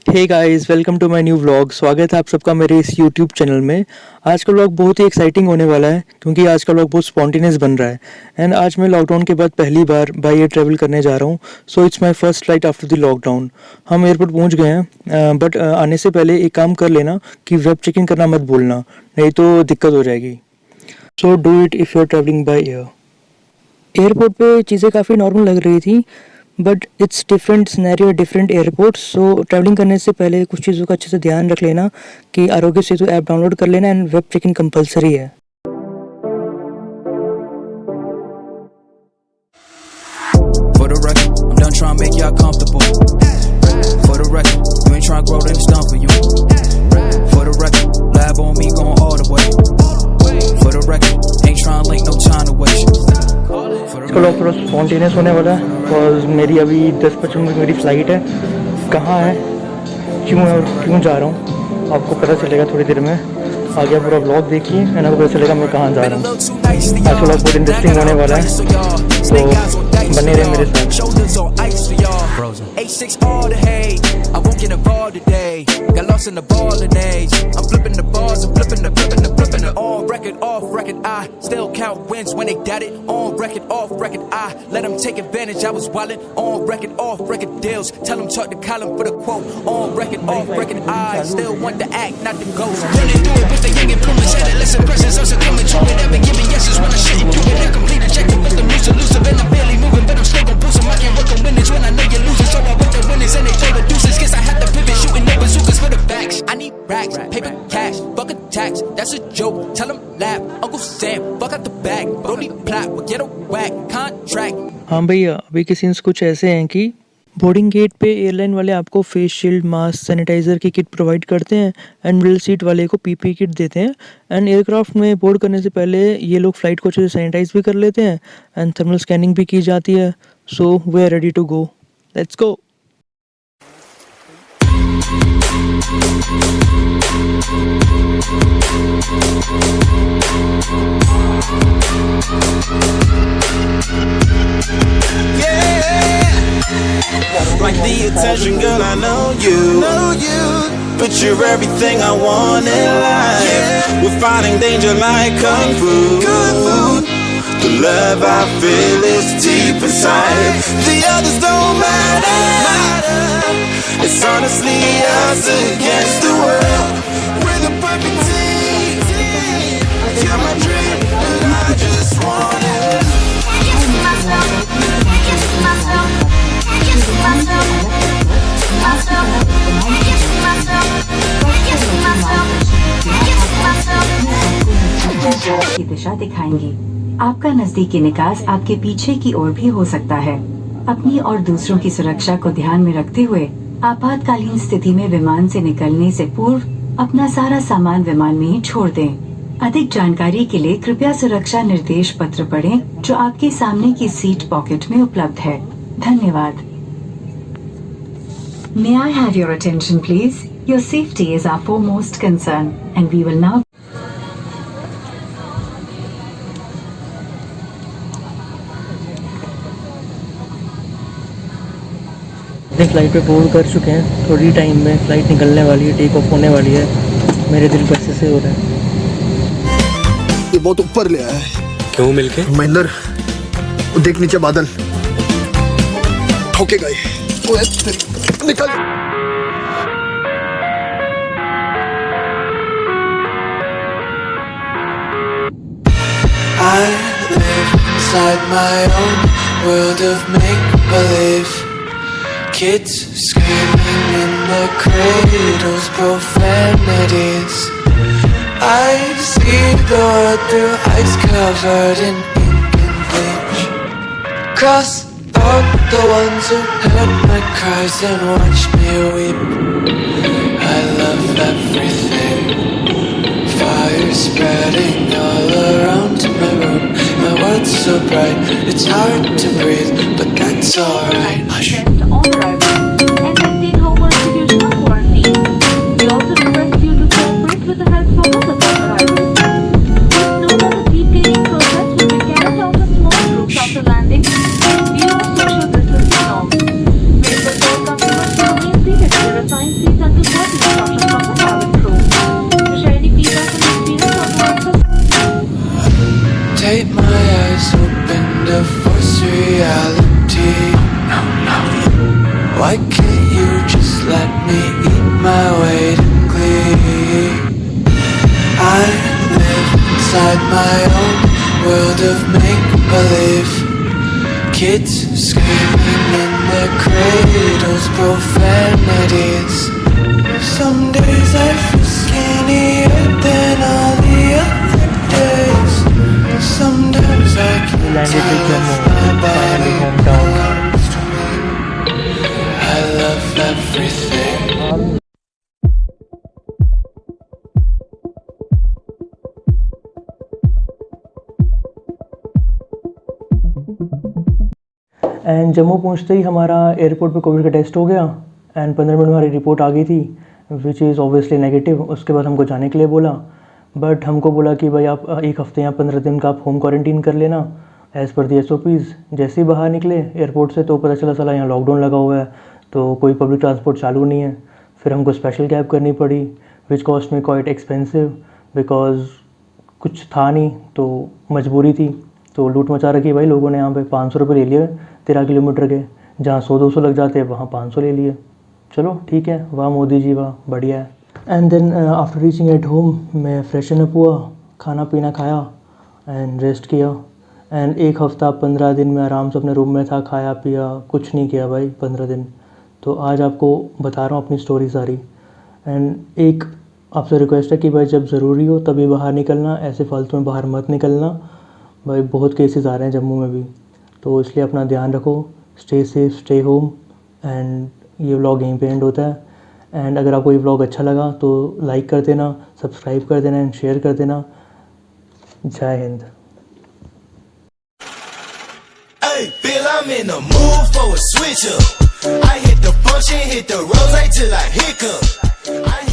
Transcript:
Hey guys, welcome to my new vlog. स्वागत है आप सबका मेरे इस यूट्यूब चैनल में। आज का व्लॉग बहुत ही एक्साइटिंग होने वाला है क्योंकि आज का व्लॉग बहुत स्पॉन्टेनियस बन रहा है। एंड आज मैं लॉकडाउन के बाद पहली बार बाई एयर ट्रैवल करने जा रहा हूँ। So it's my first flight after the lockdown. हम एयरपोर्ट पहुँच गए हैं, बट आने से पहले एक काम कर लेना कि वेब चेकिंग करना मत भूलना, नहीं तो दिक्कत हो जाएगी। So do it if you are travelling by air. Airport पे चीज़ें काफ़ी नॉर्मल लग रही थी, but it's different scenario, different airports. So travelling करने से पहले कुछ चीज़ों का अच्छे से ध्यान रख लेना कि आरोग्य सेतु ऐप डाउनलोड कर लेना एंड वेब चेकिंग कंपलसरी है। For the record, I'm done trying to make y'all comfortable. For the record, you ain't trying to grow, then it's done for you. For the record, lab on me going all the way. For the record, ain't trying to link, no time to waste. इसका vlog थोड़ा spontaneous होने वाला है because मेरी अभी 10-15 minute मेरी flight है। कहाँ है, क्यों है और क्यों जा रहा हूँ आपको पता चलेगा थोड़ी देर में। आगे पूरा व्लॉग देखिए एंड आपको पता चलेगा मैं कहाँ जा रहा हूँ। आज का व्लॉग बहुत इंटरेस्टिंग होने वाला है, तो बने रहे मेरे साथ। I won't get involved today. Got lost in the ball and age. I'm flipping the bars and flipping the on record, off record. I still count wins when they doubt it. On record, off record. I let them take advantage. I was wildin' on record, off record deals. Tell them talk to Colin for the quote. On record, off record. I still want the act, not the ghost. When they do it with the young influence, adolescent presence, I'm succumbing to it. Never giving yeses when I shouldn't do it. They're complete rejected, but I'm elusive and I'm barely moving, but I'm still gon' boost 'em. I can't work on winners when I know you're losing, so I work the winners and they throw the deuces. Guess I had to pivot, shooting no bazookas for the backs. I need racks, paper cash, fuck a tax. That's a joke. Tell 'em laugh. Uncle Sam, fuck out the bag. Don't need plot, but get a whack contract. हाँ भैया, अभी के scenes कुछ ऐसे हैं कि boarding gate पे airline वाले आपको फेस शील्ड, मास्क, सैनिटाइज़र की किट प्रोवाइड करते हैं एंड मिडिल सीट वाले को पीपी किट देते हैं। एंड एयरक्राफ्ट में बोर्ड करने से पहले ये लोग फ़्लाइट को अच्छे से सैनिटाइज भी कर लेते हैं एंड थर्मल स्कैनिंग भी की जाती है। So we are ready to go, let's go. Like the attention, girl, I know you. But you're everything I want in life. We're fighting danger like kung fu. The love I feel is deep inside. The others don't matter. It's honestly us against the world. We're the perfect team. You're my dream, and I just want it. Can you see myself? Can you see myself? Can you see myself? Myself. Can you see myself? Can you see myself? Can you see myself? की दिशा दिखाएंगी। आपका नजदीकी निकास आपके पीछे की ओर भी हो सकता है। अपनी और दूसरों की सुरक्षा को ध्यान में रखते हुए आपातकालीन स्थिति में विमान से निकलने से पूर्व अपना सारा सामान विमान में ही छोड़ दें। अधिक जानकारी के लिए कृपया सुरक्षा निर्देश पत्र पढ़ें जो आपके सामने की सीट पॉकेट में उपलब्ध है। धन्यवाद। May I have your attention, please? Your safety is our foremost concern, and we will now. अपनी फ़्लाइट पे बोर्ड कर चुके हैं। थोड़ी टाइम में फ़्लाइट निकलने वाली है, टेक ऑफ होने वाली है। मेरे दिल कैसे से हो रहा है। ये बहुत ऊपर ले आया है। क्यों मिलके? महेंद्र, वो देख नीचे बादल ठोके गए। निकल। I live inside my own world of make-believe. Kids screaming in the cradles, profanities. I see the world through ice covered in ink and bleach. Cross out the ones who heard my cries and watched me weep. I love everything. Fire spreading all around my room. My world's so bright, it's hard to breathe, but that's alright. Hush. On arrival and maintain home constitutional quarantine. We also request you to cooperate with the health focus upon arrival. Please note that the seat cleaning process will be carried out in small groups after landing in view of social distancing norms. We request all customers to remain seated at their assigned seats Why can't you just let me eat my weight in glee? I live inside my own world of make-believe. Kids screaming in their cradles, profanities. Some days I feel skinnier than all the other days. Sometimes I can't landed tell with if Jammu, my finally body hometown. belongs to me. I love everything. And Jammu पहुंचते ही हमारा airport पे Covid का test हो गया and 15 minute में हमारी report आ गई थी विच इज़ ऑब्वियसली नेगेटिव। उसके बाद हमको जाने के लिए बोला, बट हमको बोला कि भाई आप एक हफ़्ते या 15 दिन का आप होम क्वारंटीन कर लेना एज़ पर दी SOPs। जैसे ही बाहर निकले एयरपोर्ट से तो पता चला साला यहाँ लॉकडाउन लगा हुआ है, तो कोई पब्लिक ट्रांसपोर्ट चालू नहीं है। फिर हमको स्पेशल कैब करनी पड़ी विच कॉस्ट में क्वाइट एक्सपेंसिव बिकॉज कुछ था नहीं, तो मजबूरी थी। तो लूट मचा रखी भाई लोगों ने यहाँ पे। 500 रुपये ले लिए 13 किलोमीटर के, जहाँ 100-200 लग जाते हैं वहाँ 500 ले लिए। चलो ठीक है, वाह मोदी जी वाह, बढ़िया है। And then after reaching at home मैं फ्रेशन अप हुआ, खाना पीना खाया एंड रेस्ट किया। एंड एक हफ़्ता 15 दिन में आराम से अपने रूम में था, खाया पिया, कुछ नहीं किया भाई 15 दिन। तो आज आपको बता रहा हूँ अपनी स्टोरी सारी। एंड एक आपसे रिक्वेस्ट है कि भाई जब ज़रूरी हो तभी बाहर निकलना, ऐसे फालतू में बाहर मत निकलना भाई। बहुत केसेस आ रहे हैं जम्मू में भी, तो इसलिए अपना ध्यान रखो। Stay safe, stay home. And ये व्लॉग यहीं पे एंड होता है। एंड अगर आपको ये व्लॉग अच्छा लगा तो लाइक कर देना, सब्सक्राइब कर देना एंड शेयर कर देना। जय Hind. Hey, feel I'm in the mood for a switch up. I hit the function, hit the rose till I hiccup.